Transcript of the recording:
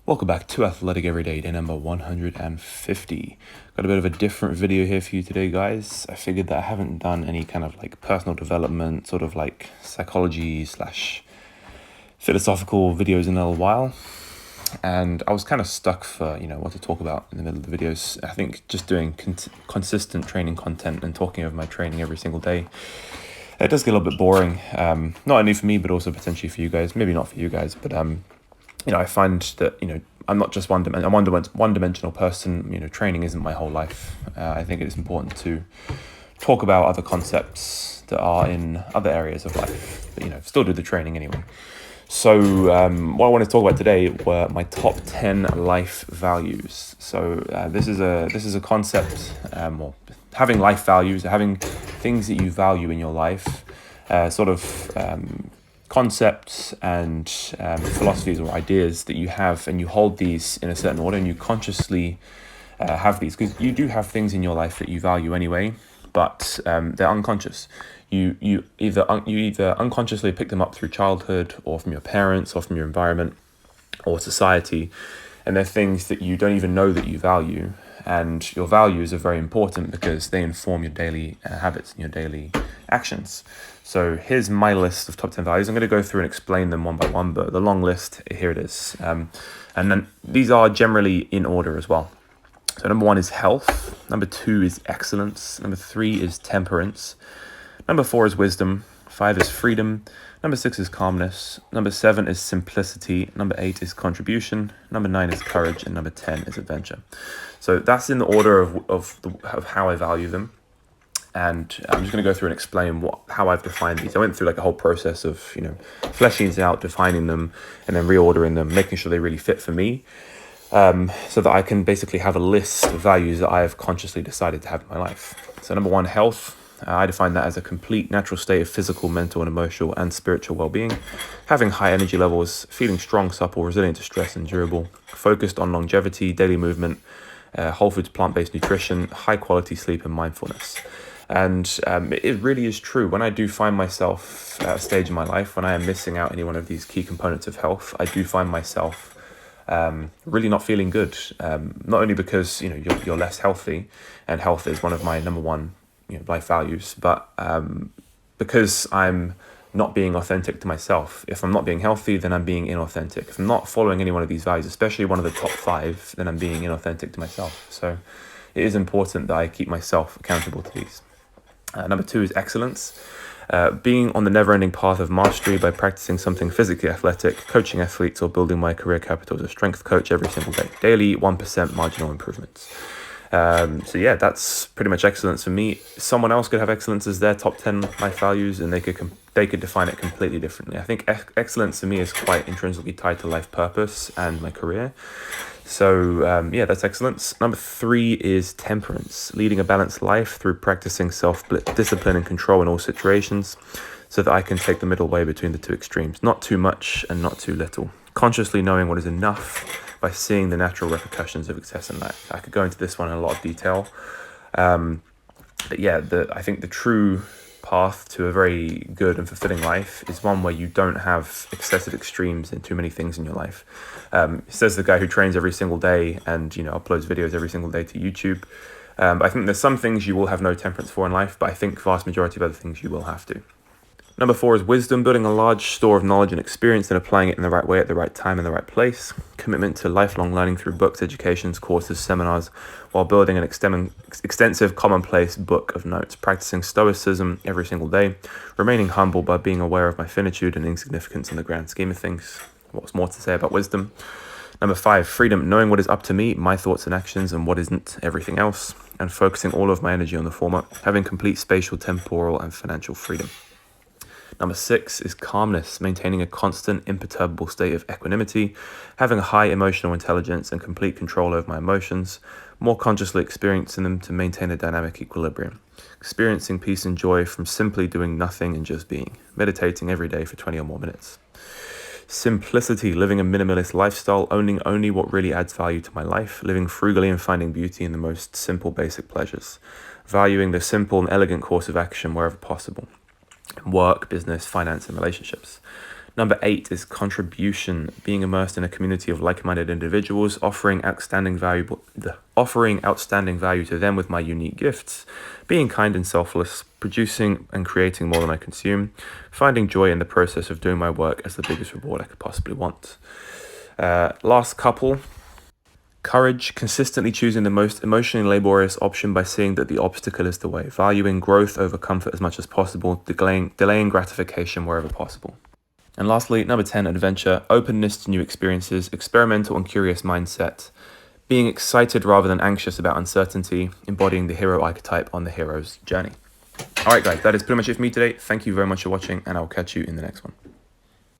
Welcome back to Athletic Everyday, day number 150. Got a bit of a different video here for you today, guys. I figured that I haven't done any kind of like personal development, sort of like psychology slash philosophical videos in a little while. And I was kind of stuck for, what to talk about in the middle of the videos. I think just doing consistent training content and talking over my training every single day, it does get a little bit boring. Not only for me, but also potentially for you guys. Maybe not for you guys, but I find that, I'm not just I'm a one-dimensional person. Training isn't my whole life. I think it is important to talk about other concepts that are in other areas of life, but, still do the training anyway. So what I want to talk about today were my top 10 life values. So this is a concept, or having life values, having things that you value in your life, concepts and philosophies or ideas that you have, and you hold these in a certain order, and you consciously have these, because you do have things in your life that you value anyway, but they're unconscious. You either unconsciously pick them up through childhood, or from your parents, or from your environment, or society, and they're things that you don't even know that you value. And your values are very important because they inform your daily habits and your daily actions. So here's my list of top 10 values. I'm going to go through and explain them one by one, but the long list, here it is. And then these are generally in order as well. So number 1 is health. Number 2 is excellence. Number 3 is temperance. Number 4 is wisdom. 5 is freedom. Number 6 is calmness. Number 7 is simplicity. Number 8 is contribution. Number 9 is courage. And number 10 is adventure. So that's in the order of how I value them. And I'm just going to go through and explain how I've defined these. I went through like a whole process of, fleshing these out, defining them, and then reordering them, making sure they really fit for me, so that I can basically have a list of values that I have consciously decided to have in my life. So number 1, health. I define that as a complete natural state of physical, mental, and emotional and spiritual well-being, having high energy levels, feeling strong, supple, resilient to stress, and durable, focused on longevity, daily movement, whole foods, plant-based nutrition, high quality sleep, and mindfulness. And it really is true. When I do find myself at a stage in my life when I am missing out any one of these key components of health, I do find myself really not feeling good. Not only because you're less healthy, and health is one of my number one life values, but because I'm not being authentic to myself. If I'm not being healthy, then I'm being inauthentic. If I'm not following any one of these values, especially one of the top 5, then I'm being inauthentic to myself. So it is important that I keep myself accountable to these. Number 2 is excellence. Being on the never-ending path of mastery by practicing something physically athletic, coaching athletes, or building my career capital as a strength coach every single day. Daily 1% marginal improvements. So yeah, that's pretty much excellence for me. Someone else could have excellence as their top 10 life values, and they could define it completely differently. I think excellence for me is quite intrinsically tied to life purpose and my career. So that's excellence. Number 3 is temperance, leading a balanced life through practicing self-discipline and control in all situations, so that I can take the middle way between the two extremes, not too much and not too little, consciously knowing what is enough by seeing the natural repercussions of excess in life. I could go into this one in a lot of detail. But yeah, I think the true path to a very good and fulfilling life is one where you don't have excessive extremes in too many things in your life. Says the guy who trains every single day and uploads videos every single day to YouTube. I think there's some things you will have no temperance for in life, but I think vast majority of other things you will have to. Number 4 is wisdom, building a large store of knowledge and experience and applying it in the right way at the right time in the right place. Commitment to lifelong learning through books, educations, courses, seminars, while building an extensive commonplace book of notes. Practicing stoicism every single day. Remaining humble by being aware of my finitude and insignificance in the grand scheme of things. What's more to say about wisdom? Number 5, freedom, knowing what is up to me, my thoughts and actions, and what isn't, everything else. And focusing all of my energy on the former. Having complete spatial, temporal, and financial freedom. Number 6 is calmness, maintaining a constant, imperturbable state of equanimity, having a high emotional intelligence and complete control over my emotions, more consciously experiencing them to maintain a dynamic equilibrium, experiencing peace and joy from simply doing nothing and just being, meditating every day for 20 or more minutes. Simplicity, living a minimalist lifestyle, owning only what really adds value to my life, living frugally and finding beauty in the most simple, basic pleasures, valuing the simple and elegant course of action wherever possible. Work, business, finance, and relationships. Number 8 is contribution, being immersed in a community of like-minded individuals, offering outstanding value to them with my unique gifts, being kind and selfless, producing and creating more than I consume, finding joy in the process of doing my work as the biggest reward I could possibly want. Last couple. Courage, consistently choosing the most emotionally laborious option by seeing that the obstacle is the way, valuing growth over comfort as much as possible, delaying gratification wherever possible. And lastly, number 10, adventure, openness to new experiences, experimental and curious mindset, being excited rather than anxious about uncertainty, embodying the hero archetype on the hero's journey. All right, guys, that is pretty much it for me today. Thank you very much for watching, and I'll catch you in the next one.